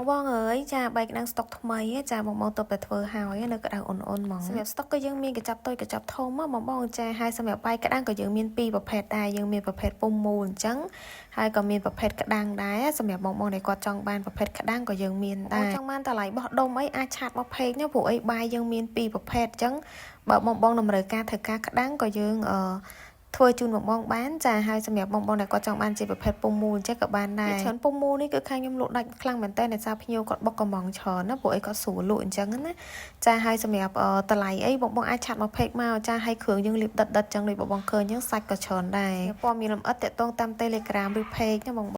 បងអើយចាបែកក្តាំងស្តុកថ្មីចាបងទៅទៅធ្វើហើយនៅក្តាំងអូនៗហ្មងសម្រាប់ស្តុកក៏យើងមានកញ្ចប់តូចកញ្ចប់ធំបងចាហើយសម្រាប់បែកក្តាំងក៏យើងមានពីរប្រភេទដែរយើងមានប្រភេទពុំមូលអញ្ចឹងហើយក៏មានប្រភេទក្តាំងដែរសម្រាប់បងដែលគាត់ចង់បានប្រភេទក្តាំងក៏យើងមានដែរចង់បានតម្លៃបោះដុំអីអាចឆាតមកពេកណាព្រោះអីបាយយើងមានពីរប្រភេទអញ្ចឹងបើបងតម្រូវការធ្វើការក្តាំងក៏យើងធ្វើជូនបងបានចាហើយសម្រាប់បងដែលគាត់ចង់បានជាប្រភេទពុំមូលចេះក៏បានដែរច្រើនពុំមូលនេះគឺខាងខ្ញុំលក់ដាច់ខ្លាំងមែនតើអ្នកសារភ្ញៀវគាត់បុកកំងច្រើនណាព្រោះអីគាត់ស្រួលលក់អញ្ចឹងណាចាហើយសម្រាប់តម្លៃអីបងអាចឆាត់មកពេកមកចាហើយគ្រឿងយើងលាបដិតអញ្ចឹងដូចបងឃើញអញ្ចឹងសាច់ក៏ច្រើនដែរព័ត៌មានលម្អិតតាក់ទងតាម Telegram ឬ Page ណាបង